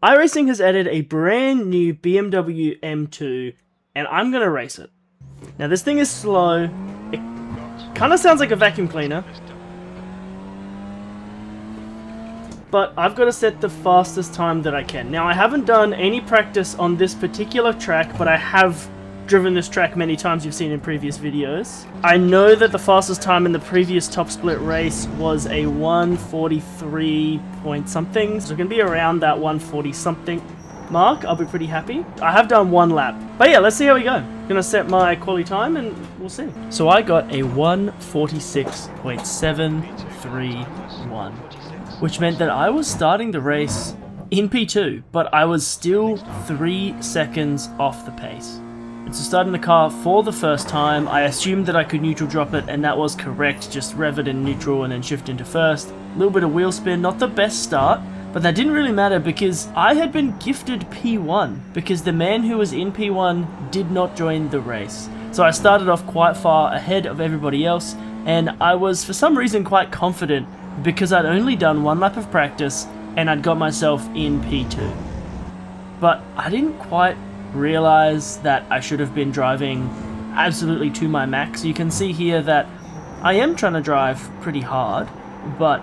iRacing has added a brand new BMW M2, and I'm gonna race it. Now this thing is slow, it kind of sounds like a vacuum cleaner, but I've got to set the fastest time that I can. Now I haven't done any practice on this particular track, but I have driven this track many times, you've seen in previous videos. I know that the fastest time in the previous top split race was a 1:43 point something, so it's going to be around that 1:40 something mark. I'll be pretty happy. I have done one lap, but yeah, let's see how we go. I'm going to set my quali time and we'll see. So I got a 1:46.731, which meant that I was starting the race in P2, but I was still 3 seconds off the pace. And so starting the car for the first time, I assumed that I could neutral drop it, and that was correct. Just rev it in neutral and then shift into first. A little bit of wheel spin, not the best start, but that didn't really matter because I had been gifted P1 because the man who was in P1 did not join the race. So I started off quite far ahead of everybody else, and I was for some reason quite confident because I'd only done one lap of practice and I'd got myself in P2. But I didn't quite realize that I should have been driving absolutely to my max. You can see here that I am trying to drive pretty hard, but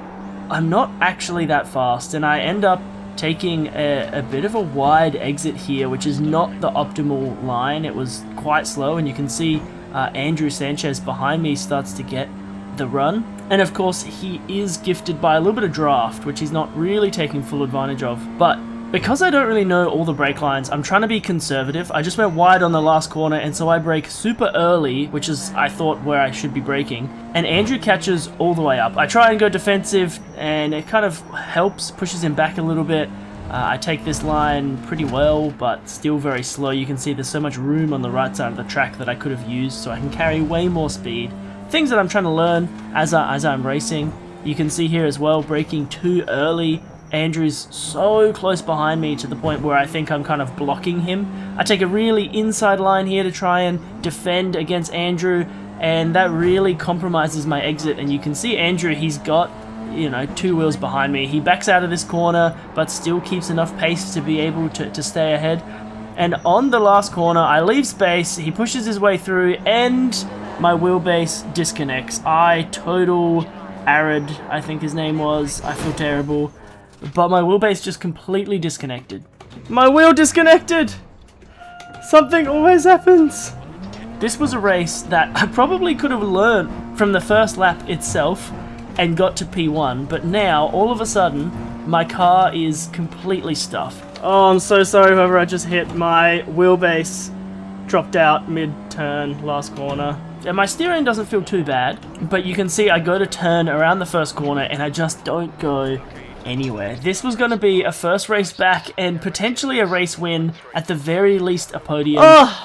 I'm not actually that fast, and I end up taking a bit of a wide exit here, which is not the optimal line. It was quite slow, and you can see Andrew Sanchez behind me starts to get the run, and of course he is gifted by a little bit of draft, which he's not really taking full advantage of. But because I don't really know all the brake lines, I'm trying to be conservative. I just went wide on the last corner, and so I brake super early, which is, I thought, where I should be braking. And Andrew catches all the way up. I try and go defensive, and it kind of helps, pushes him back a little bit. I take this line pretty well, but still very slow. You can see there's so much room on the right side of the track that I could have used, so I can carry way more speed. Things that I'm trying to learn as I'm racing. You can see here as well, braking too early. Andrew's so close behind me to the point where I think I'm kind of blocking him. I take a really inside line here to try and defend against Andrew, and that really compromises my exit. And you can see Andrew, he's got, you know, 2 wheels behind me. He backs out of this corner, but still keeps enough pace to be able to stay ahead. And on the last corner, I leave space, he pushes his way through, and my wheelbase disconnects. I total Arid, I think his name was. I feel terrible. But my wheelbase just completely disconnected. My wheel disconnected! Something always happens! This was a race that I probably could have learned from the first lap itself and got to P1, but now, all of a sudden, my car is completely stuffed. Oh, I'm so sorry whoever I just hit. My wheelbase dropped out mid-turn, last corner. And my steering doesn't feel too bad, but you can see I go to turn around the first corner and I just don't go anywhere. This was going to be a first race back and potentially a race win, at the very least a podium.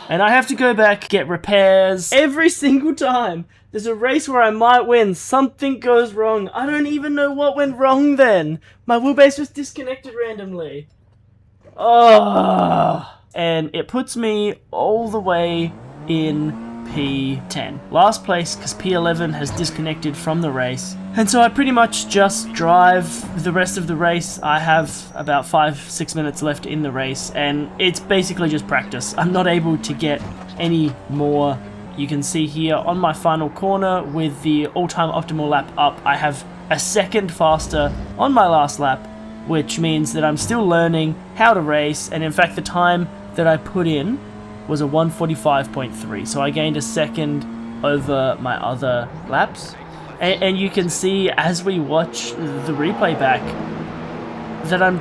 And I have to go back, get repairs. Every single time there's a race where I might win, something goes wrong. I don't even know what went wrong then. My wheelbase just disconnected randomly. And it puts me all the way in P10. Last place, because P11 has disconnected from the race. And so I pretty much just drive the rest of the race. I have about 5-6 minutes left in the race, and it's basically just practice. I'm not able to get any more. You can see here on my final corner with the all-time optimal lap up, I have a second faster on my last lap, which means that I'm still learning how to race, and in fact the time that I put in was a 1:45.3, so I gained a second over my other laps. And you can see as we watch the replay back that I'm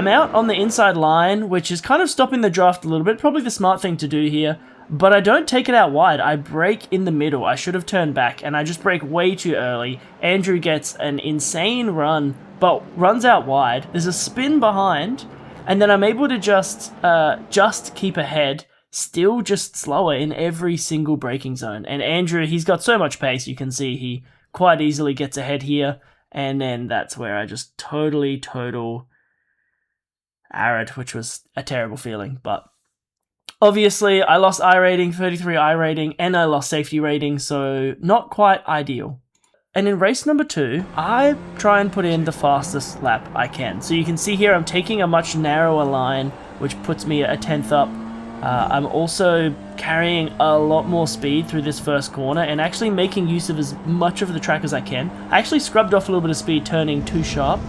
out on the inside line, which is kind of stopping the draft a little bit, probably the smart thing to do here, but I don't take it out wide. I brake in the middle. I should have turned back, and I just brake way too early. Andrew gets an insane run, but runs out wide. There's a spin behind, and then I'm able to just keep ahead, still just slower in every single braking zone. And Andrew, he's got so much pace, you can see he quite easily gets ahead here. And then that's where I just total Arid, which was a terrible feeling. But obviously, I lost I rating, 33 I rating, and I lost safety rating, so not quite ideal. And in race number 2, I try and put in the fastest lap I can. So you can see here I'm taking a much narrower line, which puts me a 10th up. I'm also carrying a lot more speed through this first corner and actually making use of as much of the track as I can. I actually scrubbed off a little bit of speed turning too sharp,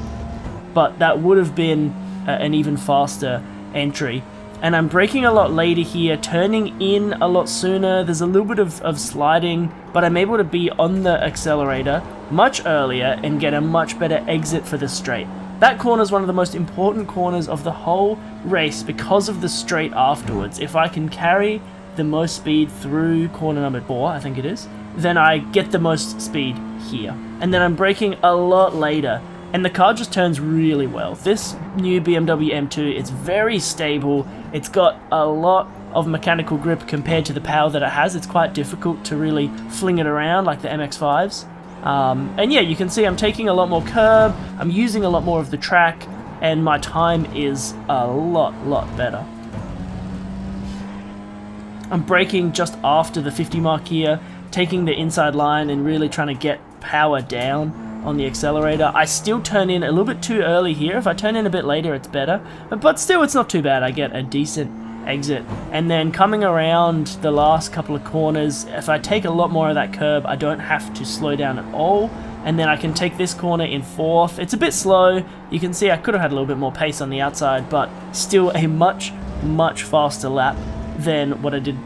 but that would have been an even faster entry. And I'm braking a lot later here, turning in a lot sooner. There's a little bit of sliding, but I'm able to be on the accelerator much earlier and get a much better exit for the straight. That corner is one of the most important corners of the whole race because of the straight afterwards. If I can carry the most speed through corner number 4, I think it is, then I get the most speed here. And then I'm braking a lot later, and the car just turns really well. This new BMW M2, it's very stable. It's got a lot of mechanical grip compared to the power that it has. It's quite difficult to really fling it around like the MX-5s. And yeah, you can see I'm taking a lot more curb, I'm using a lot more of the track, and my time is a lot better. I'm braking just after the 50 mark here, taking the inside line and really trying to get power down on the accelerator. I still turn in a little bit too early here. If I turn in a bit later, it's better. But still, it's not too bad. I get a decent exit. And then coming around the last couple of corners, if I take a lot more of that curb, I don't have to slow down at all. And then I can take this corner in 4th. It's a bit slow. You can see I could have had a little bit more pace on the outside, but still a much faster lap than what I did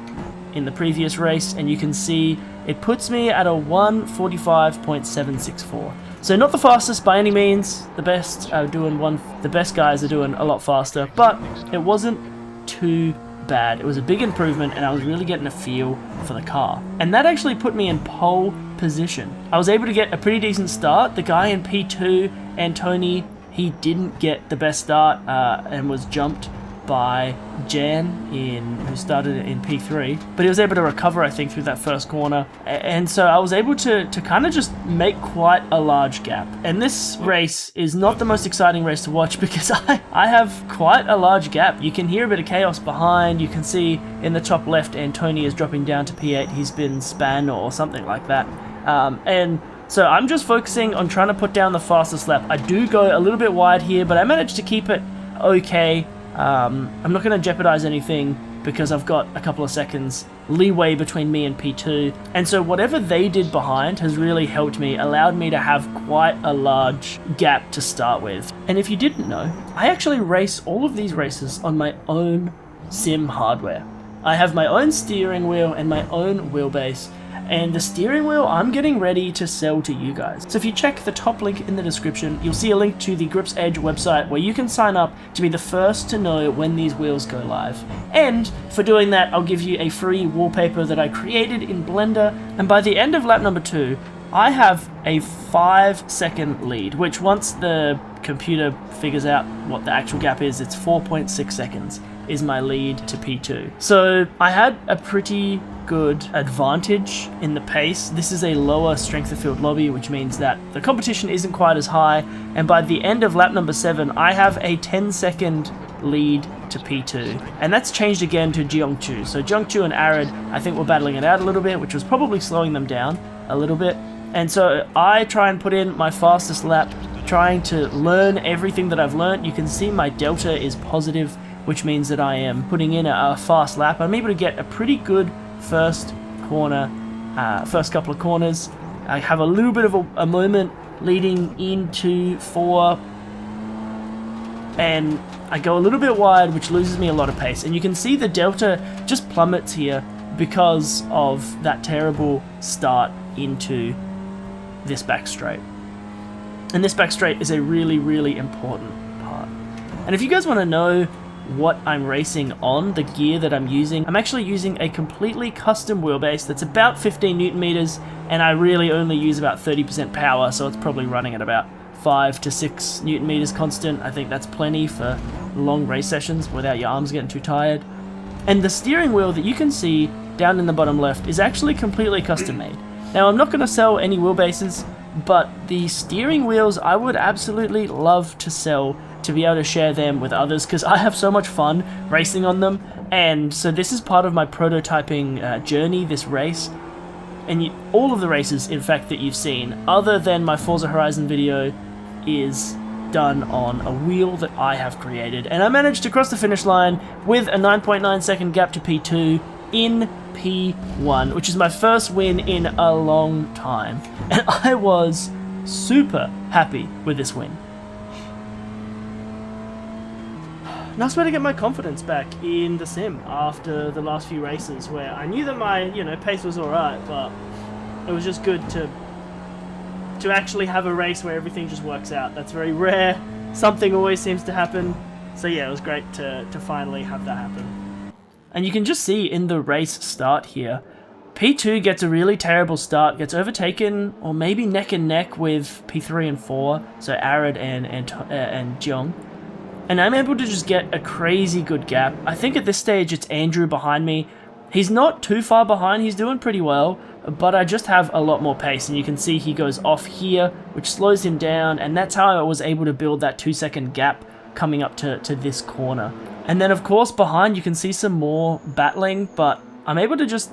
in the previous race. And you can see it puts me at a 1:45.764. So not the fastest by any means. The best guys are doing a lot faster, but it wasn't too bad. It was a big improvement, and I was really getting a feel for the car. And that actually put me in pole position. I was able to get a pretty decent start. The guy in P2, Antoni, he didn't get the best start and was jumped by Jan, who started in P3, but he was able to recover, I think, through that first corner, and so I was able to kind of just make quite a large gap. And this race is not the most exciting race to watch because I have quite a large gap. You can hear a bit of chaos behind. You can see in the top left Antoni is dropping down to P8. He's been spun or something like that, and so I'm just focusing on trying to put down the fastest lap. I do go a little bit wide here, but I managed to keep it okay. I'm not going to jeopardize anything because I've got a couple of seconds leeway between me and P2, and so whatever they did behind has really helped me, allowed me to have quite a large gap to start with. And if you didn't know, I actually race all of these races on my own sim hardware. I have my own steering wheel and my own wheelbase, and the steering wheel I'm getting ready to sell to you guys. So if you check the top link in the description, you'll see a link to the Grips Edge website where you can sign up to be the first to know when these wheels go live. And for doing that, I'll give you a free wallpaper that I created in Blender, and by the end of lap number 2, I have a 5-second lead, which once the computer figures out what the actual gap is, it's 4.6 seconds is my lead to P2. So I had a pretty good advantage in the pace. This is a lower strength of field lobby, which means that the competition isn't quite as high, and by the end of lap number 7, I have a 10-second lead to P2, and that's changed again to Jiangchu. So Jiangchu and Arid, I think, were battling it out a little bit, which was probably slowing them down a little bit, and so I try and put in my fastest lap, trying to learn everything that I've learned. You can see my delta is positive, which means that I am putting in a fast lap. I'm able to get a pretty good first couple of corners. I have a little bit of a moment leading into 4, and I go a little bit wide, which loses me a lot of pace. And you can see the delta just plummets here because of that terrible start into this back straight. And this back straight is a really important part. And if you guys want to know what I'm racing on, the gear that I'm using, I'm actually using a completely custom wheelbase that's about 15 Newton meters, and I really only use about 30% power, so it's probably running at about 5 to 6 Newton meters constant. I think that's plenty for long race sessions without your arms getting too tired. And the steering wheel that you can see down in the bottom left is actually completely custom made. Now, I'm not going to sell any wheelbases, but the steering wheels I would absolutely love to sell to be able to share them with others, because I have so much fun racing on them. And so this is part of my prototyping journey, this race. And all of the races, in fact, that you've seen, other than my Forza Horizon video, is done on a wheel that I have created. And I managed to cross the finish line with a 9.9 second gap to P2 in P1, which is my first win in a long time. And I was super happy with this win. Nice way to get my confidence back in the sim after the last few races, where I knew that my, pace was alright, but it was just good to actually have a race where everything just works out. That's very rare. Something always seems to happen. So yeah, it was great to finally have that happen. And you can just see in the race start here, P2 gets a really terrible start, gets overtaken, or maybe neck and neck with P3 and 4, so Arad and Jeong. And I'm able to just get a crazy good gap. I think at this stage it's Andrew behind me. He's not too far behind, he's doing pretty well, but I just have a lot more pace, and you can see he goes off here, which slows him down, and that's how I was able to build that 2-second gap coming up to this corner. And then of course behind you can see some more battling, but I'm able to just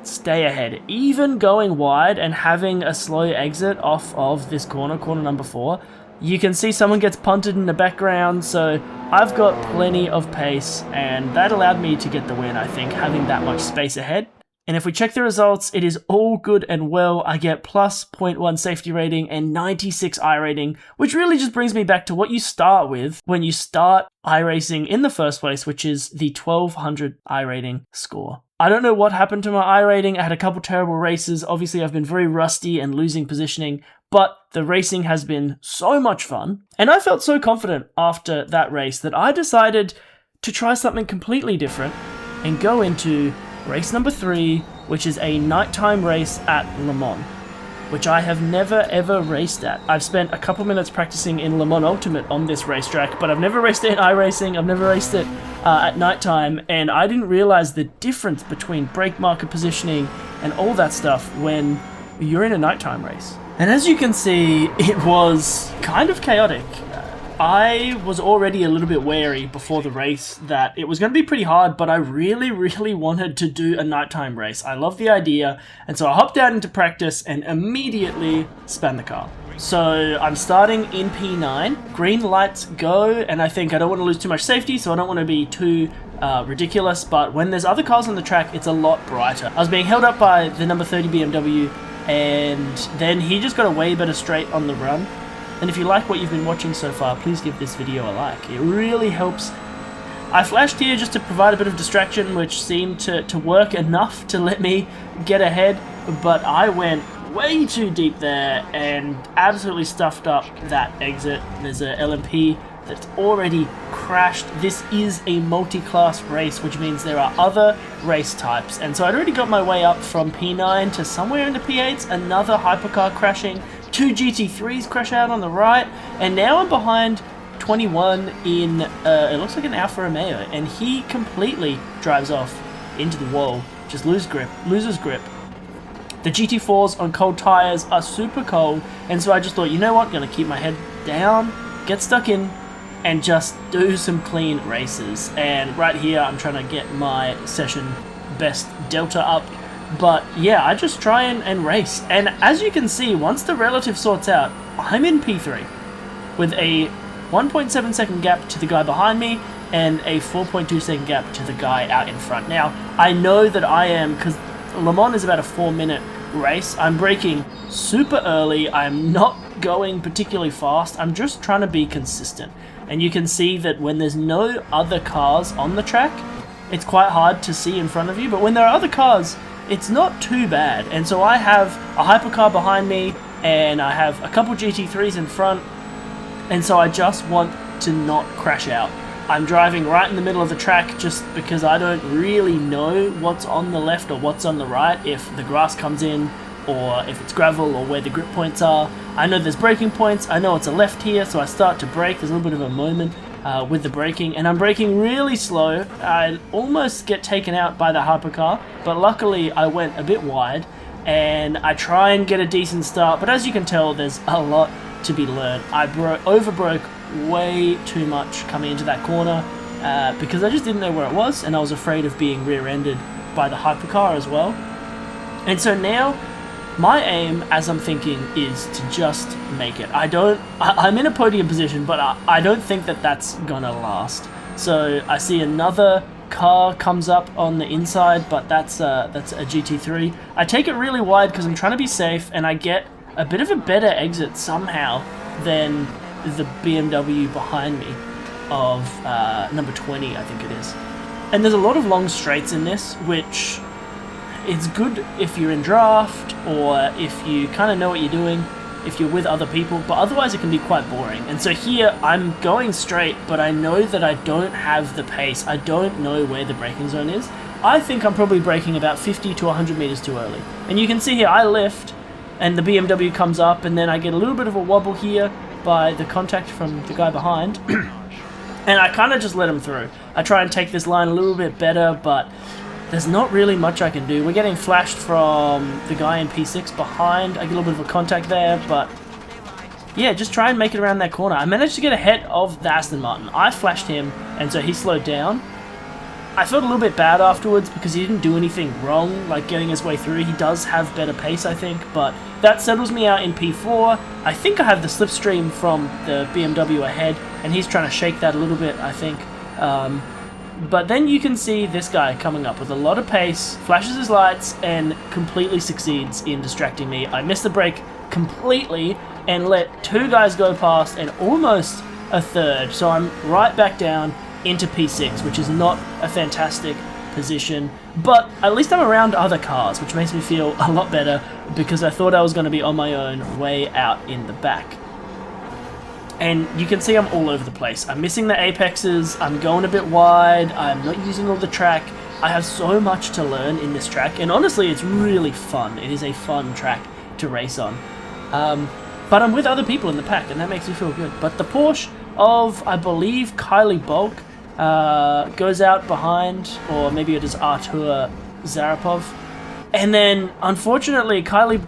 stay ahead. Even going wide and having a slow exit off of this corner number 4, you can see someone gets punted in the background, so I've got plenty of pace, and that allowed me to get the win, I think, having that much space ahead. And if we check the results, it is all good and well. I get plus 0.1 safety rating and 96 iRating, which really just brings me back to what you start with when you start iRacing in the first place, which is the 1200 iRating score. I don't know what happened to my iRating. I had a couple terrible races. Obviously, I've been very rusty and losing positioning, but the racing has been so much fun. And I felt so confident after that race that I decided to try something completely different and go into race number 3, which is a nighttime race at Le Mans, which I have never ever raced at. I've spent a couple minutes practicing in Le Mans Ultimate on this racetrack, but I've never raced it in iRacing, I've never raced it at nighttime, and I didn't realize the difference between brake marker positioning and all that stuff when you're in a nighttime race. And as you can see, it was kind of chaotic. I was already a little bit wary before the race that it was going to be pretty hard, but I really wanted to do a nighttime race. I love the idea, and so I hopped out into practice and immediately spun the car. So I'm starting in P9, green lights go, and I think I don't want to lose too much safety, so I don't want to be too ridiculous, but when there's other cars on the track, it's a lot brighter. I was being held up by the number 30 BMW, and then he just got a way better straight on the run. And if you like what you've been watching so far, please give this video a like. It really helps. I flashed here just to provide a bit of distraction, which seemed to work enough to let me get ahead, but I went way too deep there and absolutely stuffed up that exit. There's a LMP that's already crashed. This is a multi-class race, which means there are other race types. And so I'd already got my way up from P9 to somewhere into P8s, another hypercar crashing, 2 GT3s crash out on the right, and now I'm behind 21 in, it looks like an Alfa Romeo, and he completely drives off into the wall, just loses grip. The GT4s on cold tires are super cold, and so I just thought, you know what, I'm gonna keep my head down, get stuck in, and just do some clean races. And right here, I'm trying to get my session best delta up. But yeah, I just try and race. And as you can see, once the relative sorts out, I'm in P3 with a 1.7 second gap to the guy behind me and a 4.2 second gap to the guy out in front. Now, I know that I am, because Le Mans is about a 4-minute race, I'm braking super early, I'm not going particularly fast, I'm just trying to be consistent. And you can see that when there's no other cars on the track, it's quite hard to see in front of you, but when there are other cars, it's not too bad. And so I have a hypercar behind me, and I have a couple GT3s in front, and so I just want to not crash out. I'm driving right in the middle of the track just because I don't really know what's on the left or what's on the right, if the grass comes in or if it's gravel or where the grip points are. I know there's braking points, I know it's a left here, so I start to brake. There's a little bit of a moment with the braking, and I'm braking really slow. I almost get taken out by the hypercar, but luckily I went a bit wide, and I try and get a decent start, but as you can tell, there's a lot to be learned. I over-broke way too much coming into that corner because I just didn't know where it was, and I was afraid of being rear-ended by the hypercar as well. And so now, my aim, as I'm thinking, is to just make it. I'm in a podium position, but I don't think that that's gonna last. So I see another car comes up on the inside, but that's a GT3. I take it really wide because I'm trying to be safe, and I get a bit of a better exit somehow than the BMW behind me of number 20, I think it is. And there's a lot of long straights in this, which it's good if you're in draft or if you kind of know what you're doing, if you're with other people, but otherwise it can be quite boring. And so here I'm going straight, but I know that I don't have the pace. I don't know where the braking zone is. I think I'm probably braking about 50 to 100 meters too early. And you can see here I lift and the BMW comes up, and then I get a little bit of a wobble here by the contact from the guy behind. And I kind of just let him through. I try and take this line a little bit better, but there's not really much I can do. We're getting flashed from the guy in P6 behind. I get a little bit of a contact there, but yeah, just try and make it around that corner. I managed to get ahead of the Aston Martin. I flashed him, and so he slowed down. I felt a little bit bad afterwards because he didn't do anything wrong, like getting his way through. He does have better pace, I think, but that settles me out in P4. I think I have the slipstream from the BMW ahead, and he's trying to shake that a little bit, I think. But then you can see this guy coming up with a lot of pace, flashes his lights, and completely succeeds in distracting me. I missed the brake completely and let two guys go past and almost a third. So I'm right back down into P6, which is not a fantastic position. But at least I'm around other cars, which makes me feel a lot better because I thought I was going to be on my own way out in the back. And you can see I'm all over the place. I'm missing the apexes, I'm going a bit wide, I'm not using all the track. I have so much to learn in this track, and honestly it's really fun. It is a fun track to race on. But I'm with other people in the pack, and that makes me feel good. But the Porsche of, I believe, Kylie Bulk goes out behind, or maybe it is Artur Zarapov. And then, unfortunately, Kylie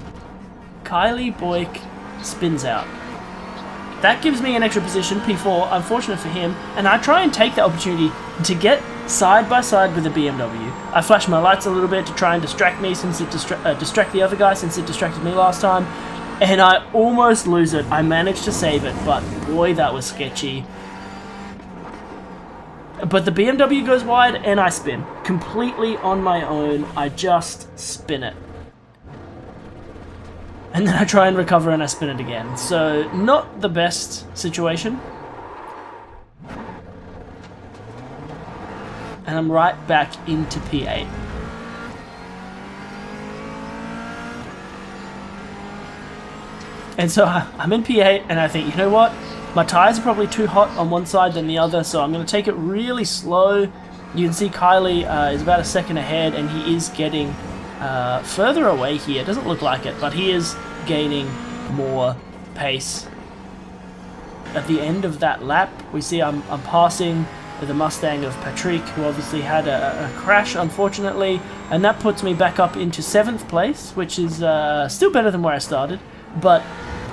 Boyk spins out. That gives me an extra position, P4, unfortunate for him, and I try and take the opportunity to get side by side with the BMW. I flash my lights a little bit to try and distract me, since it distract the other guy, since it distracted me last time, and I almost lose it. I managed to save it, but boy, that was sketchy. But the BMW goes wide, and I spin. Completely on my own, I just spin it. And then I try and recover and I spin it again. So, not the best situation. And I'm right back into P8. And so I'm in P8 and I think, you know what? My tyres are probably too hot on one side than the other, so I'm going to take it really slow. You can see Kylie is about a second ahead, and he is getting further away here. It doesn't look like it, but he is gaining more pace. At the end of that lap, we see I'm passing the Mustang of Patrick, who obviously had a crash, unfortunately, and that puts me back up into 7th place, which is still better than where I started.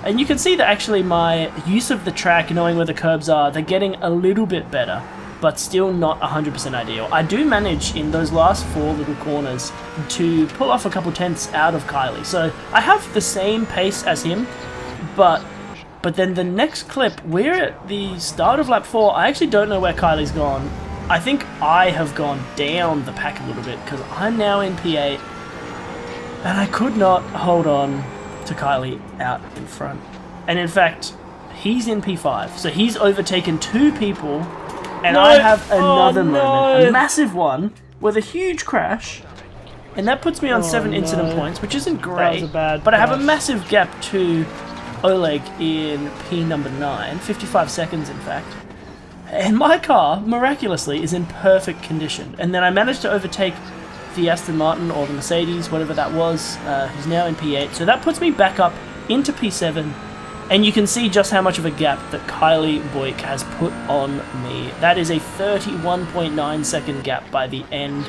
And you can see that actually my use of the track, knowing where the curbs are, they're getting a little bit better, but still not 100% ideal. I do manage in those last 4 little corners to pull off a couple tenths out of Kylie. So I have the same pace as him, but then the next clip, we're at the start of lap 4. I actually don't know where Kylie's gone. I think I have gone down the pack a little bit because I'm now in P8 and I could not hold on to Kylie out in front. And in fact, he's in P5, so he's overtaken 2 people. And I have another moment, a massive one, with a huge crash, and that puts me on 7 incident points, which isn't great, but I have a massive gap to Oleg in P number 9, 55 seconds in fact, and my car, miraculously, is in perfect condition. And then I managed to overtake the Aston Martin, or the Mercedes, whatever that was, who's now in P8, so that puts me back up into P7. And you can see just how much of a gap that Kylie Boyk has put on me. That is a 31.9 second gap by the end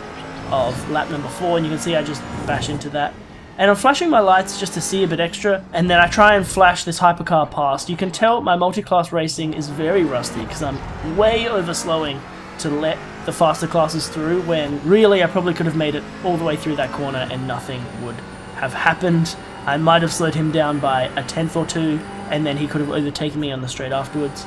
of lap number 4, and you can see I just bash into that. And I'm flashing my lights just to see a bit extra, and then I try and flash this hypercar past. You can tell my multi-class racing is very rusty because I'm way overslowing to let the faster classes through, when really I probably could have made it all the way through that corner and nothing would have happened. I might have slowed him down by a tenth or two, and then he could have overtaken me on the straight afterwards.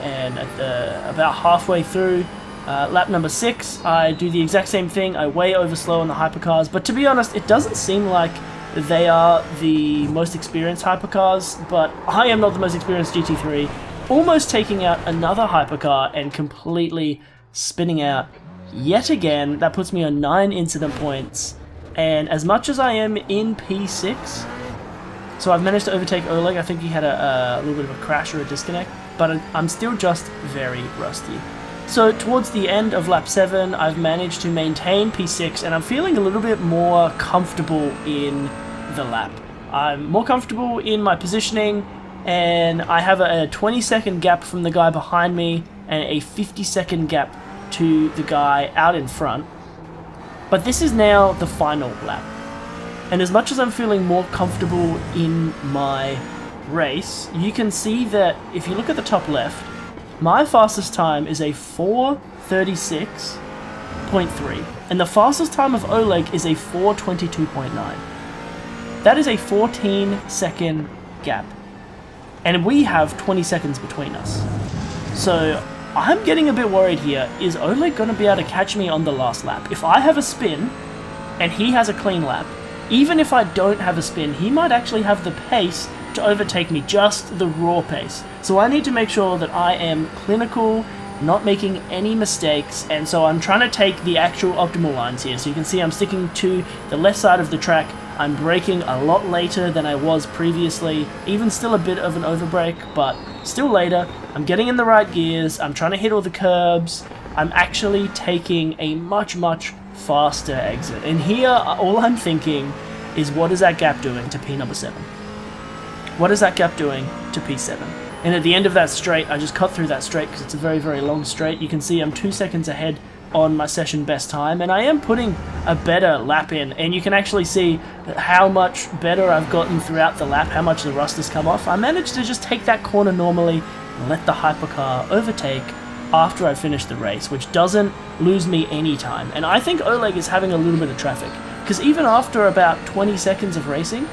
And at about halfway through lap number 6, I do the exact same thing. I way over slow on the hypercars, but to be honest, it doesn't seem like they are the most experienced hypercars, but I am not the most experienced GT3, almost taking out another hypercar and completely spinning out yet again. That puts me on 9 incident points, and as much as I am in P6, so I've managed to overtake Oleg. I think he had a little bit of a crash or a disconnect, but I'm still just very rusty. So towards the end of lap 7, I've managed to maintain P6, and I'm feeling a little bit more comfortable in the lap. I'm more comfortable in my positioning, and I have a 20-second gap from the guy behind me, and a 50-second gap to the guy out in front. But this is now the final lap. And as much as I'm feeling more comfortable in my race, you can see that if you look at the top left, my fastest time is a 4:36.3, and the fastest time of Oleg is a 4:22.9. That is a 14-second gap, and we have 20 seconds between us. So I'm getting a bit worried here. Is Oleg going to be able to catch me on the last lap? If I have a spin and he has a clean lap, even if I don't have a spin, he might actually have the pace to overtake me, just the raw pace. So I need to make sure that I am clinical, not making any mistakes, and so I'm trying to take the actual optimal lines here. So you can see I'm sticking to the left side of the track. I'm braking a lot later than I was previously, even still a bit of an overbrake, but still later. I'm getting in the right gears, I'm trying to hit all the curbs, I'm actually taking a much faster exit. And here, all I'm thinking is, what is that gap doing to P number 7? What is that gap doing to P7? And at the end of that straight, I just cut through that straight because it's a very long straight. You can see I'm 2 seconds ahead on my session best time, and I am putting a better lap in, and you can actually see how much better I've gotten throughout the lap, how much the rust has come off. I managed to just take that corner normally and let the hypercar overtake after I finished the race, which doesn't lose me any time. And I think Oleg is having a little bit of traffic, because even after about 20 seconds of racing,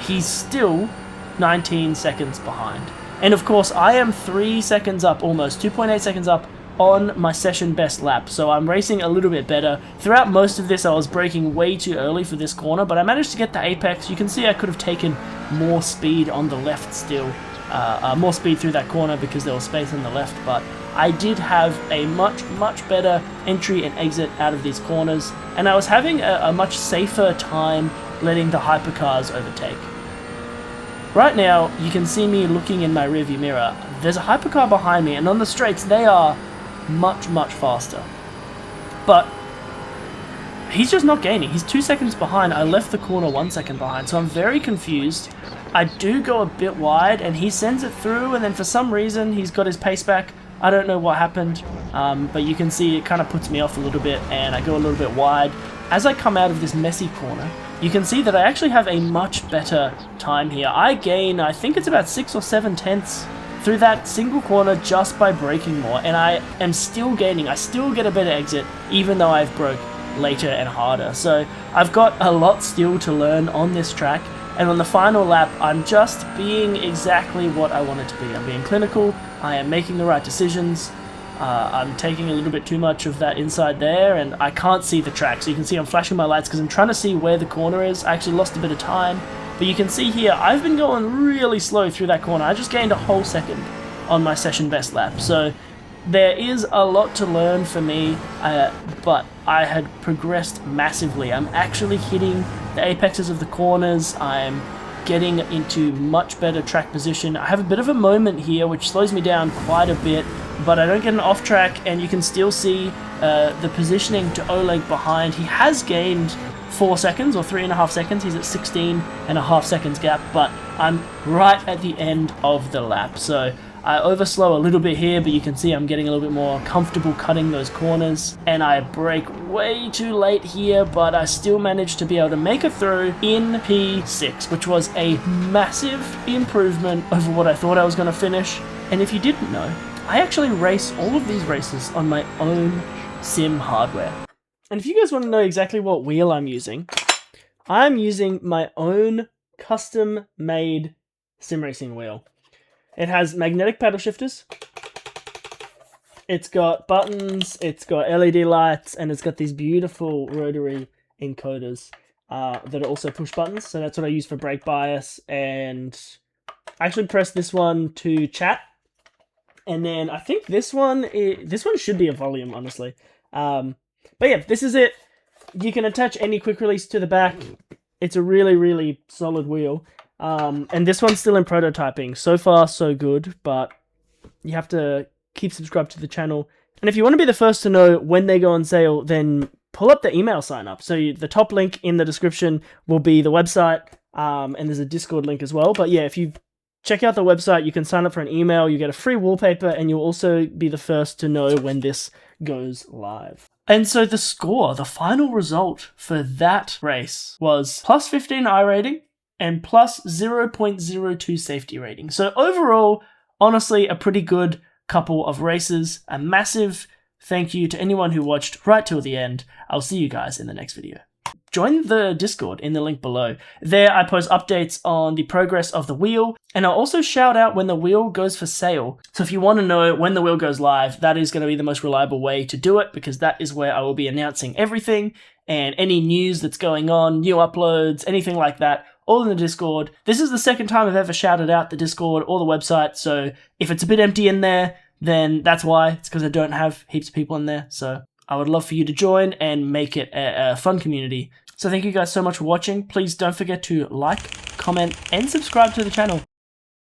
he's still 19 seconds behind. And of course, I am 3 seconds up, almost 2.8 seconds up on my session best lap, so I'm racing a little bit better. Throughout most of this, I was braking way too early for this corner, but I managed to get the apex. You can see I could have taken more speed on the left still, more speed through that corner because there was space on the left, but I did have a much better entry and exit out of these corners, and I was having a much safer time letting the hypercars overtake. Right now, you can see me looking in my rearview mirror. There's a hypercar behind me, and on the straights, they are much faster. But he's just not gaining. He's 2 seconds behind. I left the corner 1 second behind, so I'm very confused. I do go a bit wide, and he sends it through, and then for some reason, he's got his pace back. I don't know what happened, but you can see it kind of puts me off a little bit, and I go a little bit wide. As I come out of this messy corner, you can see that I actually have a much better time here. I gain, I think it's about 6 or 7 tenths through that single corner just by braking more, and I am still gaining. I still get a better exit, even though I've broke later and harder. So I've got a lot still to learn on this track, and on the final lap, I'm just being exactly what I wanted to be. I'm being clinical, I am making the right decisions, I'm taking a little bit too much of that inside there, and I can't see the track. So you can see I'm flashing my lights because I'm trying to see where the corner is. I actually lost a bit of time, but you can see here, I've been going really slow through that corner. I just gained a whole second on my session best lap. So there is a lot to learn for me, but I had progressed massively. I'm actually hitting the apexes of the corners. I'm getting into much better track position. I have a bit of a moment here which slows me down quite a bit, but I don't get an off track, and you can still see the positioning to Oleg behind. He has gained 4 seconds or 3.5 seconds. He's at 16.5 seconds gap, but I'm right at the end of the lap. So I overslow a little bit here, but you can see I'm getting a little bit more comfortable cutting those corners, and I brake way too late here, but I still managed to be able to make it through in P6, which was a massive improvement over what I thought I was going to finish. And if you didn't know, I actually race all of these races on my own sim hardware. And if you guys want to know exactly what wheel I'm using, I'm using my own custom-made sim racing wheel. It has magnetic paddle shifters. It's got buttons, it's got LED lights, and it's got these beautiful rotary encoders that are also push buttons. So that's what I use for brake bias, and I actually press this one to chat. And then I think this one should be a volume, honestly. But yeah, this is it. You can attach any quick release to the back. It's a really, really solid wheel. And this one's still in prototyping. So far, so good, but you have to keep subscribed to the channel. And if you want to be the first to know when they go on sale, then pull up the email sign up. So the top link in the description will be the website, and there's a Discord link as well. But yeah, if you check out the website, you can sign up for an email, you get a free wallpaper, and you'll also be the first to know when this goes live. And so the score, the final result for that race was plus 15 iRating and plus 0.02 safety rating. So overall, honestly, a pretty good couple of races. A massive thank you to anyone who watched right till the end. I'll see you guys in the next video. Join the Discord in the link below. There I post updates on the progress of the wheel, and I'll also shout out when the wheel goes for sale. So if you want to know when the wheel goes live, that is going to be the most reliable way to do it, because that is where I will be announcing everything and any news that's going on, new uploads, anything like that, all in the Discord. This is the second time I've ever shouted out the Discord or the website, so if it's a bit empty in there, then that's why. It's because I don't have heaps of people in there, so I would love for you to join and make it a fun community. So thank you guys so much for watching. Please don't forget to like, comment, and subscribe to the channel.